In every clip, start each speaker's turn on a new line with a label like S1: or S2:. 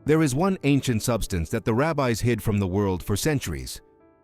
S1: There is one ancient substance that the rabbis hid from the world for centuries.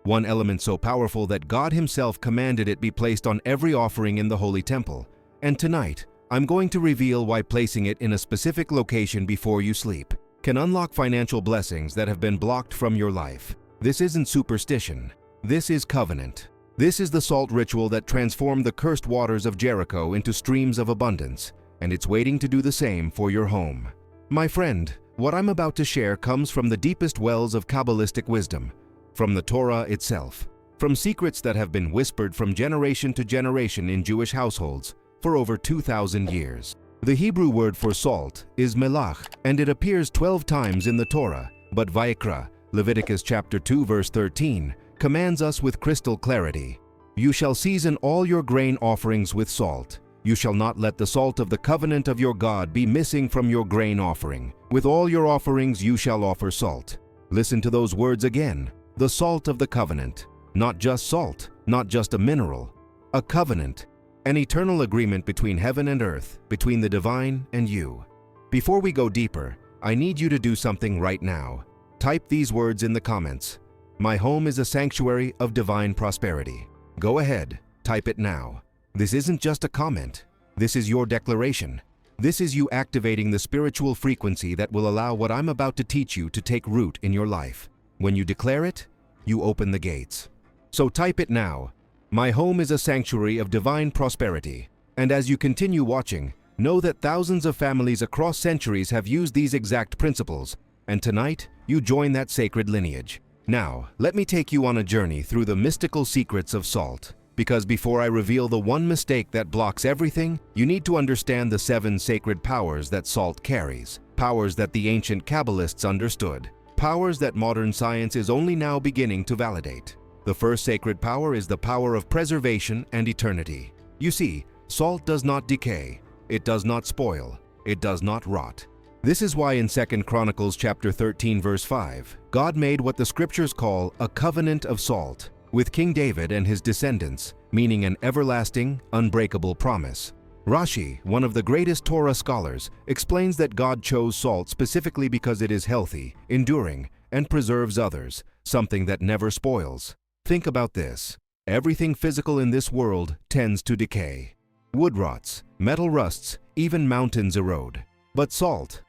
S1: One element so powerful that God Himself commanded it be placed on every offering in the Holy Temple. And tonight, I'm going to reveal why placing it in a specific location before you sleep can unlock financial blessings that have been blocked from your life. This isn't superstition. This is covenant. This is the salt ritual that transformed the cursed waters of Jericho into streams of abundance, and it's waiting to do the same for your home. My friend, what I'm about to share comes from the deepest wells of Kabbalistic wisdom, from the Torah itself, from secrets that have been whispered from generation to generation in Jewish households for over 2,000 years. The Hebrew word for salt is melach, and it appears 12 times in the Torah, but Vayikra, Leviticus chapter 2 verse 13, commands us with crystal clarity, "You shall season all your grain offerings with salt. You shall not let the salt of the covenant of your God be missing from your grain offering. With all your offerings you shall offer salt." Listen to those words again. The salt of the covenant. Not just salt, not just a mineral. A covenant. An eternal agreement between heaven and earth, between the divine and you. Before we go deeper, I need you to do something right now. Type these words in the comments. My home is a sanctuary of divine prosperity. Go ahead, type it now. This isn't just a comment. This is your declaration. This is you activating the spiritual frequency that will allow what I'm about to teach you to take root in your life. When you declare it, you open the gates. So type it now. My home is a sanctuary of divine prosperity. And as you continue watching, know that thousands of families across centuries have used these exact principles, and tonight, you join that sacred lineage. Now, let me take you on a journey through the mystical secrets of salt. Because before I reveal the one mistake that blocks everything, you need to understand the 7 sacred powers that salt carries. Powers that the ancient Kabbalists understood. Powers that modern science is only now beginning to validate. The first sacred power is the power of preservation and eternity. You see, salt does not decay. It does not spoil. It does not rot. This is why in 2 Chronicles chapter 13 verse 5, God made what the scriptures call a covenant of salt with King David and his descendants, meaning an everlasting, unbreakable promise. Rashi, one of the greatest Torah scholars, explains that God chose salt specifically because it is healthy, enduring, and preserves others, something that never spoils. Think about this. Everything physical in this world tends to decay. Wood rots, metal rusts, even mountains erode. But salt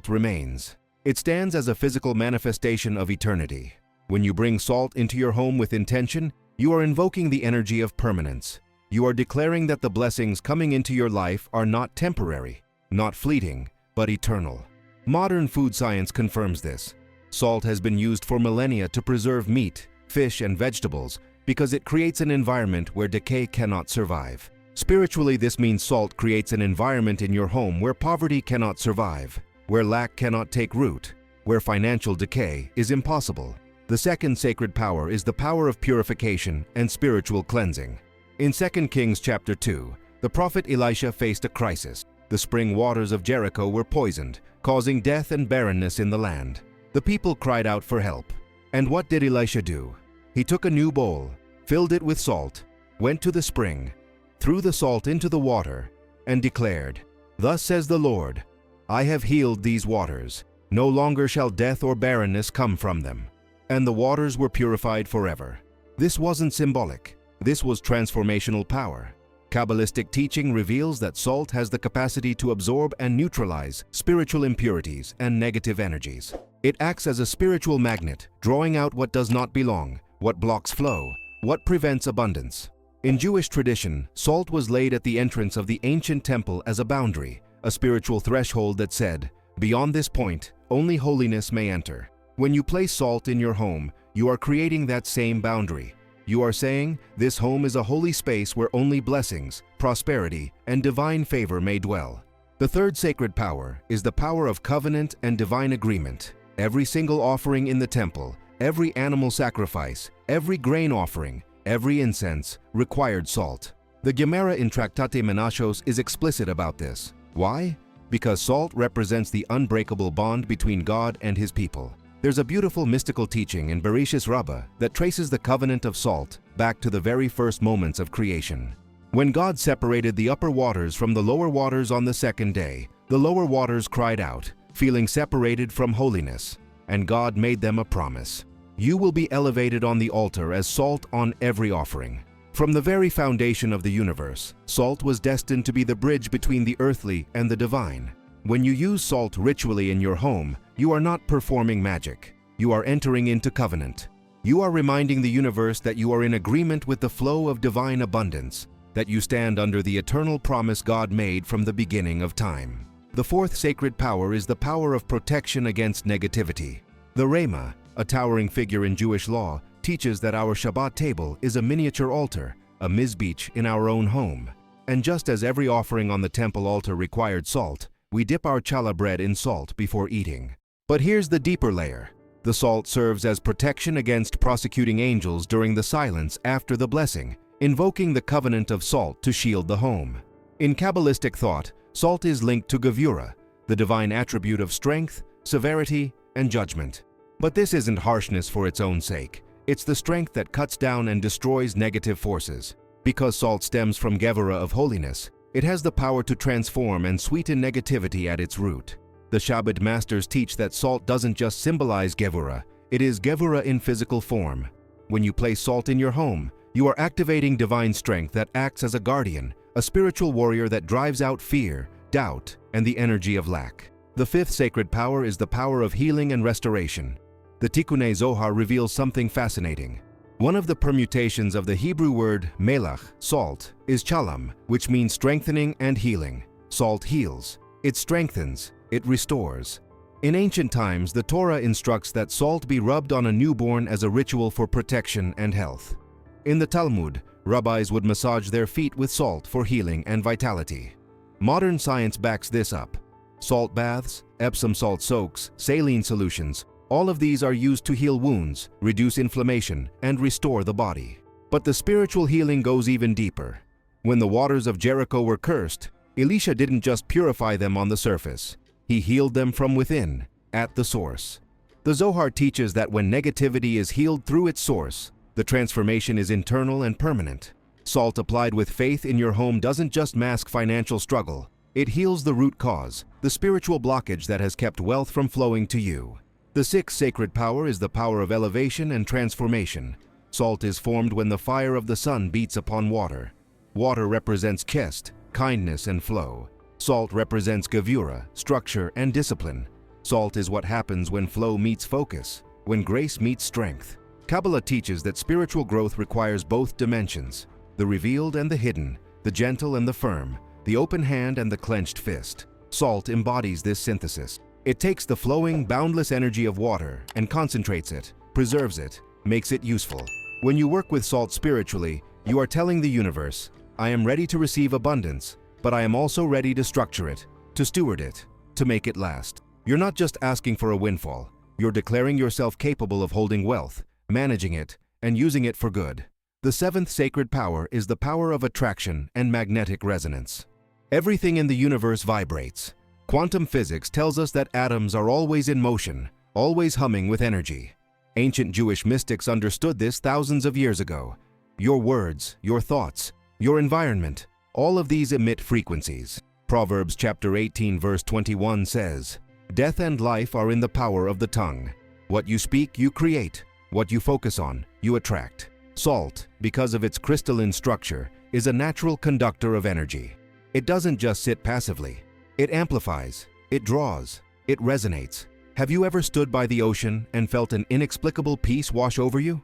S1: remains. It stands as a physical manifestation of eternity. When you bring salt into your home with intention, you are invoking the energy of permanence. You are declaring that the blessings coming into your life are not temporary, not fleeting, but eternal. Modern food science confirms this. Salt has been used for millennia to preserve meat, fish, and vegetables because it creates an environment where decay cannot survive. Spiritually, this means salt creates an environment in your home where poverty cannot survive, where lack cannot take root, where financial decay is impossible. The second sacred power is the power of purification and spiritual cleansing. In 2 Kings chapter 2, the prophet Elisha faced a crisis. The spring waters of Jericho were poisoned, causing death and barrenness in the land. The people cried out for help. And what did Elisha do? He took a new bowl, filled it with salt, went to the spring, threw the salt into the water, and declared, "Thus says the Lord, I have healed these waters. No longer shall death or barrenness come from them." And the waters were purified forever. This wasn't symbolic. This was transformational power. Kabbalistic teaching reveals that salt has the capacity to absorb and neutralize spiritual impurities and negative energies. It acts as a spiritual magnet, drawing out what does not belong, what blocks flow, what prevents abundance. In Jewish tradition, salt was laid at the entrance of the ancient temple as a boundary, a spiritual threshold that said, "Beyond this point, only holiness may enter." When you place salt in your home, you are creating that same boundary. You are saying, "This home is a holy space where only blessings, prosperity, and divine favor may dwell." The third sacred power is the power of covenant and divine agreement. Every single offering in the temple, every animal sacrifice, every grain offering, every incense required salt. The Gemara in Tractate Menachos is explicit about this. Why? Because salt represents the unbreakable bond between God and His people. There's a beautiful mystical teaching in Bereshis Rabbah that traces the covenant of salt back to the very first moments of creation. When God separated the upper waters from the lower waters on the second day, the lower waters cried out, feeling separated from holiness, and God made them a promise. You will be elevated on the altar as salt on every offering. From the very foundation of the universe, salt was destined to be the bridge between the earthly and the divine. When you use salt ritually in your home, you are not performing magic. You are entering into covenant. You are reminding the universe that you are in agreement with the flow of divine abundance, that you stand under the eternal promise God made from the beginning of time. The fourth sacred power is the power of protection against negativity. The Rhema, a towering figure in Jewish law, teaches that our Shabbat table is a miniature altar, a mizbeach in our own home. And just as every offering on the temple altar required salt, we dip our challah bread in salt before eating. But here's the deeper layer. The salt serves as protection against prosecuting angels during the silence after the blessing, invoking the covenant of salt to shield the home. In Kabbalistic thought, salt is linked to Gevurah, the divine attribute of strength, severity, and judgment. But this isn't harshness for its own sake. It's the strength that cuts down and destroys negative forces. Because salt stems from Gevurah of holiness, it has the power to transform and sweeten negativity at its root. The Shabbat masters teach that salt doesn't just symbolize Gevurah, it is Gevurah in physical form. When you place salt in your home, you are activating divine strength that acts as a guardian, a spiritual warrior that drives out fear, doubt, and the energy of lack. The fifth sacred power is the power of healing and restoration. The Tikkunei Zohar reveals something fascinating. One of the permutations of the Hebrew word melach, salt, is chalam, which means strengthening and healing. Salt heals. It strengthens. It restores. In ancient times, the Torah instructs that salt be rubbed on a newborn as a ritual for protection and health. In the Talmud, rabbis would massage their feet with salt for healing and vitality. Modern science backs this up. Salt baths, Epsom salt soaks, saline solutions, all of these are used to heal wounds, reduce inflammation, and restore the body. But the spiritual healing goes even deeper. When the waters of Jericho were cursed, Elisha didn't just purify them on the surface. He healed them from within, at the source. The Zohar teaches that when negativity is healed through its source, the transformation is internal and permanent. Salt applied with faith in your home doesn't just mask financial struggle. It heals the root cause, the spiritual blockage that has kept wealth from flowing to you. The sixth sacred power is the power of elevation and transformation. Salt is formed when the fire of the sun beats upon water. Water represents chest, kindness, and flow. Salt represents Gevurah, structure, and discipline. Salt is what happens when flow meets focus, when grace meets strength. Kabbalah teaches that spiritual growth requires both dimensions, the revealed and the hidden, the gentle and the firm, the open hand and the clenched fist. Salt embodies this synthesis. It takes the flowing, boundless energy of water and concentrates it, preserves it, makes it useful. When you work with salt spiritually, you are telling the universe, I am ready to receive abundance, but I am also ready to structure it, to steward it, to make it last. You're not just asking for a windfall. You're declaring yourself capable of holding wealth, managing it, and using it for good. The seventh sacred power is the power of attraction and magnetic resonance. Everything in the universe vibrates. Quantum physics tells us that atoms are always in motion, always humming with energy. Ancient Jewish mystics understood this thousands of years ago. Your words, your thoughts, your environment, all of these emit frequencies. Proverbs chapter 18 verse 21 says, "Death and life are in the power of the tongue. What you speak, you create. What you focus on, you attract." Salt, because of its crystalline structure, is a natural conductor of energy. It doesn't just sit passively. It amplifies, it draws, it resonates. Have you ever stood by the ocean and felt an inexplicable peace wash over you?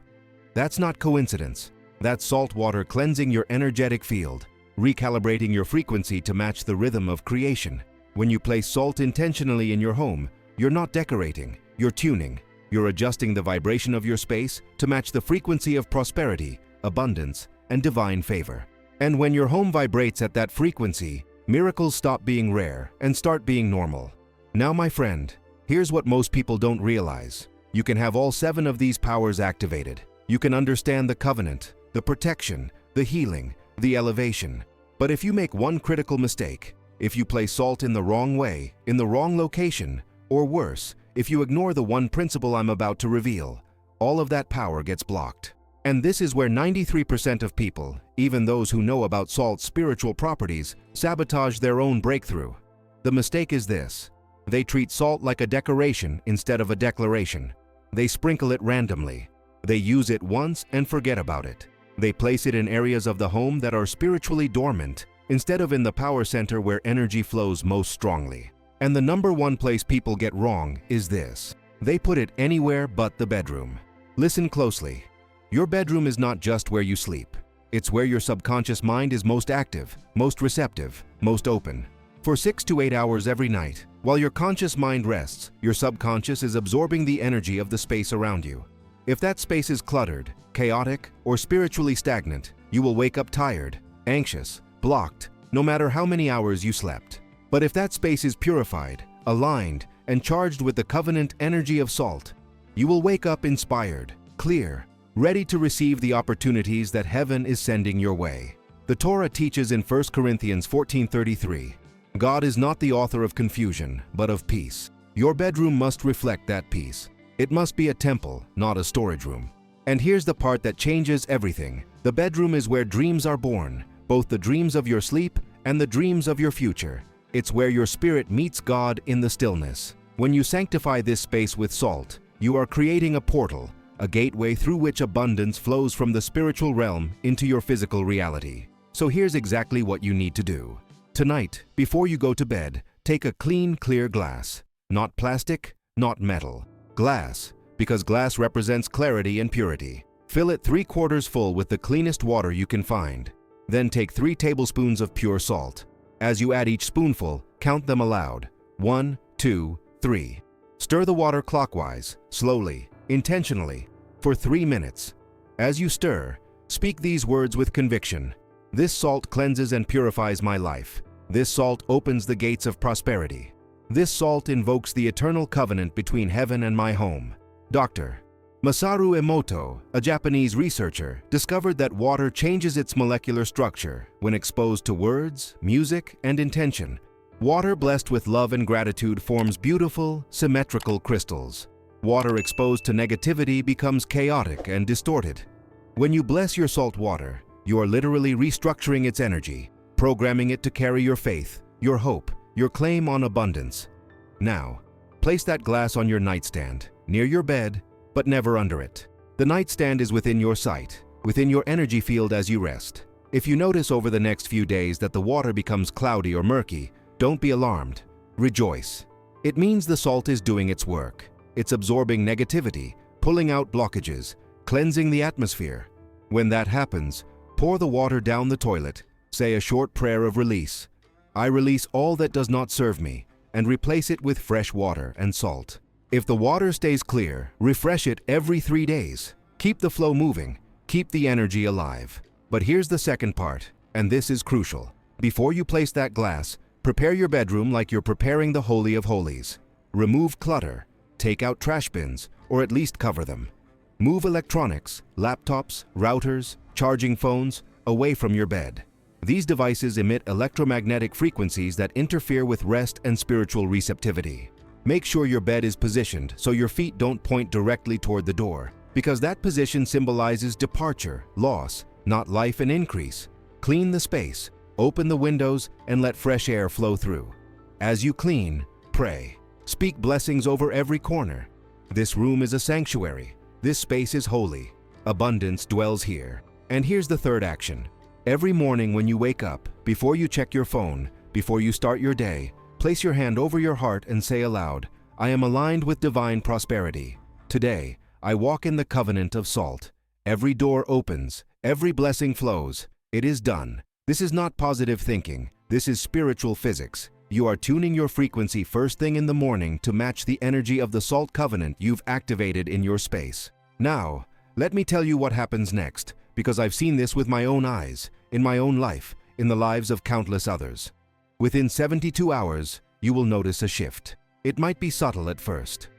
S1: That's not coincidence. That's salt water cleansing your energetic field, recalibrating your frequency to match the rhythm of creation. When you place salt intentionally in your home, you're not decorating, you're tuning. You're adjusting the vibration of your space to match the frequency of prosperity, abundance, and divine favor. And when your home vibrates at that frequency, miracles stop being rare and start being normal. Now, my friend, here's what most people don't realize. You can have all 7 of these powers activated. You can understand the covenant, the protection, the healing, the elevation. But if you make one critical mistake, if you place salt in the wrong way, in the wrong location, or worse, if you ignore the one principle I'm about to reveal, all of that power gets blocked. And this is where 93% of people, even those who know about salt's spiritual properties, sabotage their own breakthrough. The mistake is this: They treat salt like a decoration instead of a declaration. They sprinkle it randomly. They use it once and forget about it. They place it in areas of the home that are spiritually dormant instead of in the power center where energy flows most strongly. And the number one place people get wrong is this. They put it anywhere but the bedroom. Listen closely. Your bedroom is not just where you sleep. It's where your subconscious mind is most active, most receptive, most open. For 6 to 8 hours every night, while your conscious mind rests, your subconscious is absorbing the energy of the space around you. If that space is cluttered, chaotic, or spiritually stagnant, you will wake up tired, anxious, blocked, no matter how many hours you slept. But if that space is purified, aligned, and charged with the covenant energy of salt, you will wake up inspired, clear, ready to receive the opportunities that heaven is sending your way. The Torah teaches in 1 Corinthians 14:33, God is not the author of confusion, but of peace. Your bedroom must reflect that peace. It must be a temple, not a storage room. And here's the part that changes everything. The bedroom is where dreams are born, both the dreams of your sleep and the dreams of your future. It's where your spirit meets God in the stillness. When you sanctify this space with salt, you are creating a portal, a gateway through which abundance flows from the spiritual realm into your physical reality. So here's exactly what you need to do. Tonight, before you go to bed, take a clean, clear glass. Not plastic, not metal. Glass, because glass represents clarity and purity. Fill it 3/4 full with the cleanest water you can find. Then take 3 tablespoons of pure salt. As you add each spoonful, count them aloud. 1, 2, 3. Stir the water clockwise, slowly, intentionally, for 3 minutes. As you stir, speak these words with conviction. This salt cleanses and purifies my life. This salt opens the gates of prosperity. This salt invokes the eternal covenant between heaven and my home. Dr. Masaru Emoto, a Japanese researcher, discovered that water changes its molecular structure when exposed to words, music, and intention. Water blessed with love and gratitude forms beautiful, symmetrical crystals. Water exposed to negativity becomes chaotic and distorted. When you bless your salt water, you are literally restructuring its energy, programming it to carry your faith, your hope, your claim on abundance. Now, place that glass on your nightstand, near your bed, but never under it. The nightstand is within your sight, within your energy field as you rest. If you notice over the next few days that the water becomes cloudy or murky, don't be alarmed. Rejoice. It means the salt is doing its work. It's absorbing negativity, pulling out blockages, cleansing the atmosphere. When that happens, pour the water down the toilet, say a short prayer of release. I release all that does not serve me, and replace it with fresh water and salt. If the water stays clear, refresh it every 3 days. Keep the flow moving, keep the energy alive. But here's the second part, and this is crucial. Before you place that glass, prepare your bedroom like you're preparing the Holy of Holies. Remove clutter, take out trash bins, or at least cover them. Move electronics, laptops, routers, charging phones, away from your bed. These devices emit electromagnetic frequencies that interfere with rest and spiritual receptivity. Make sure your bed is positioned so your feet don't point directly toward the door, because that position symbolizes departure, loss, not life and increase. Clean the space, open the windows, and let fresh air flow through. As you clean, pray. Speak blessings over every corner. This room is a sanctuary. This space is holy. Abundance dwells here. And here's the third action. Every morning when you wake up, before you check your phone, before you start your day, place your hand over your heart and say aloud, I am aligned with divine prosperity. Today, I walk in the covenant of salt. Every door opens, every blessing flows. It is done. This is not positive thinking. This is spiritual physics. You are tuning your frequency first thing in the morning to match the energy of the salt covenant you've activated in your space. Now, let me tell you what happens next, because I've seen this with my own eyes, in my own life, in the lives of countless others. Within 72 hours, you will notice a shift. It might be subtle at first.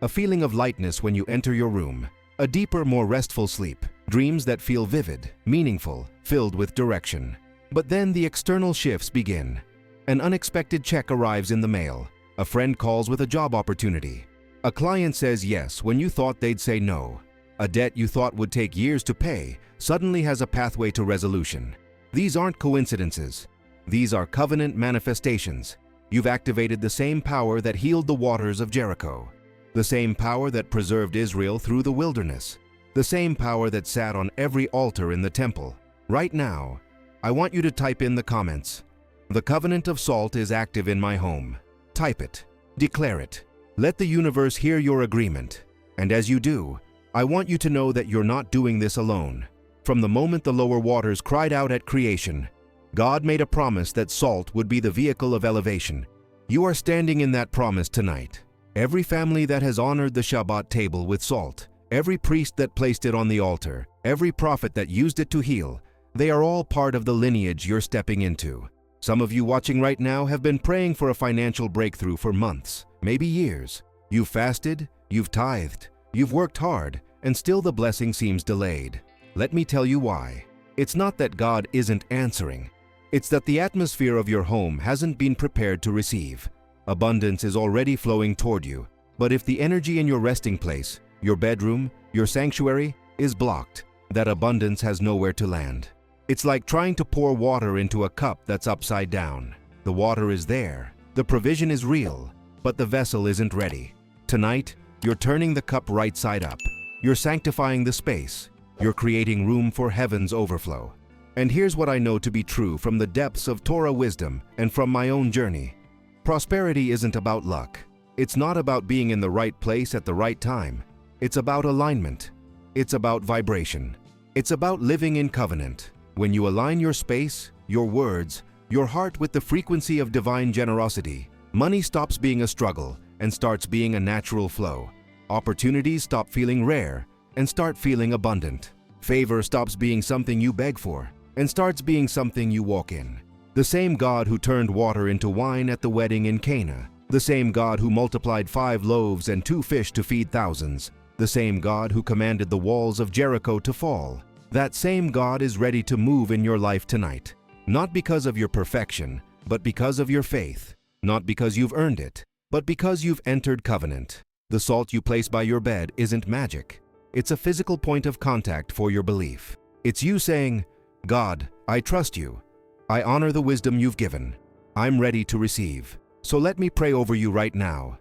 S1: A feeling of lightness when you enter your room. A deeper, more restful sleep. Dreams that feel vivid, meaningful, filled with direction. But then the external shifts begin. An unexpected check arrives in the mail. A friend calls with a job opportunity. A client says yes when you thought they'd say no. A debt you thought would take years to pay suddenly has a pathway to resolution. These aren't coincidences. These are covenant manifestations. You've activated the same power that healed the waters of Jericho, the same power that preserved Israel through the wilderness, the same power that sat on every altar in the temple. Right now, I want you to type in the comments, "The covenant of salt is active in my home." Type it. Declare it. Let the universe hear your agreement. And as you do, I want you to know that you're not doing this alone. From the moment the lower waters cried out at creation, God made a promise that salt would be the vehicle of elevation. You are standing in that promise tonight. Every family that has honored the Shabbat table with salt, every priest that placed it on the altar, every prophet that used it to heal, they are all part of the lineage you're stepping into. Some of you watching right now have been praying for a financial breakthrough for months, maybe years. You've fasted, you've tithed, you've worked hard, and still the blessing seems delayed. Let me tell you why. It's not that God isn't answering. It's that the atmosphere of your home hasn't been prepared to receive. Abundance is already flowing toward you, but if the energy in your resting place, your bedroom, your sanctuary, is blocked, that abundance has nowhere to land. It's like trying to pour water into a cup that's upside down. The water is there, the provision is real, but the vessel isn't ready. Tonight, you're turning the cup right side up. You're sanctifying the space. You're creating room for heaven's overflow. And here's what I know to be true from the depths of Torah wisdom and from my own journey. Prosperity isn't about luck. It's not about being in the right place at the right time. It's about alignment. It's about vibration. It's about living in covenant. When you align your space, your words, your heart with the frequency of divine generosity, money stops being a struggle and starts being a natural flow. Opportunities stop feeling rare and start feeling abundant. Favor stops being something you beg for and starts being something you walk in. The same God who turned water into wine at the wedding in Cana, the same God who multiplied 5 loaves and 2 fish to feed thousands, the same God who commanded the walls of Jericho to fall, that same God is ready to move in your life tonight. Not because of your perfection, but because of your faith. Not because you've earned it, but because you've entered covenant. The salt you place by your bed isn't magic. It's a physical point of contact for your belief. It's you saying, "God, I trust you. I honor the wisdom you've given. I'm ready to receive." So let me pray over you right now.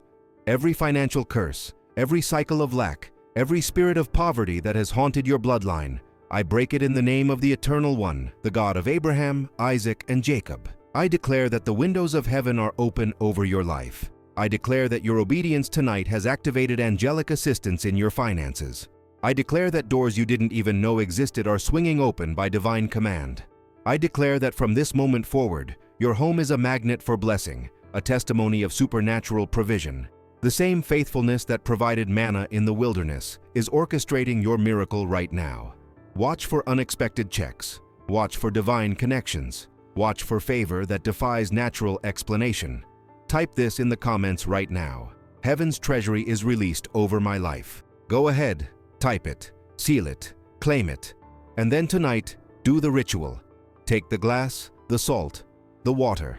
S1: Every financial curse, every cycle of lack, every spirit of poverty that has haunted your bloodline, I break it in the name of the Eternal One, the God of Abraham, Isaac, and Jacob. I declare that the windows of heaven are open over your life. I declare that your obedience tonight has activated angelic assistance in your finances. I declare that doors you didn't even know existed are swinging open by divine command. I declare that from this moment forward, your home is a magnet for blessing, a testimony of supernatural provision. The same faithfulness that provided manna in the wilderness is orchestrating your miracle right now. Watch for unexpected checks. Watch for divine connections. Watch for favor that defies natural explanation. Type this in the comments right now. Heaven's treasury is released over my life. Go ahead, type it, seal it, claim it. And then tonight, do the ritual. Take the glass, the salt, the water.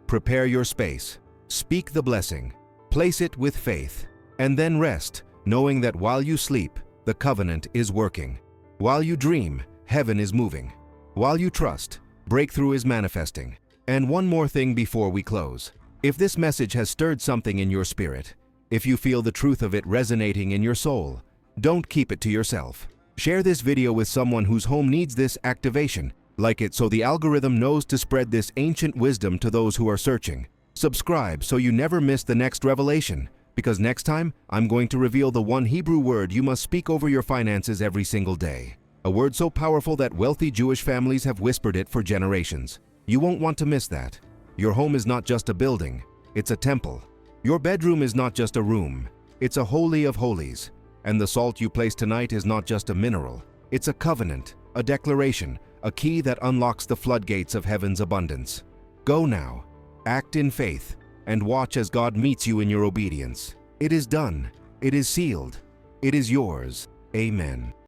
S1: Prepare your space. Speak the blessing. Place it with faith. And then rest, knowing that while you sleep, the covenant is working. While you dream, heaven is moving. While you trust, breakthrough is manifesting. And one more thing before we close. If this message has stirred something in your spirit, if you feel the truth of it resonating in your soul, don't keep it to yourself. Share this video with someone whose home needs this activation. Like it so the algorithm knows to spread this ancient wisdom to those who are searching. Subscribe so you never miss the next revelation, because next time I'm going to reveal the one Hebrew word you must speak over your finances every single day. A word so powerful that wealthy Jewish families have whispered it for generations. You won't want to miss that. Your home is not just a building, it's a temple. Your bedroom is not just a room, it's a holy of holies. And the salt you place tonight is not just a mineral, it's a covenant, a declaration, a key that unlocks the floodgates of heaven's abundance. Go now, act in faith, and watch as God meets you in your obedience. It is done. It is sealed. It is yours. Amen.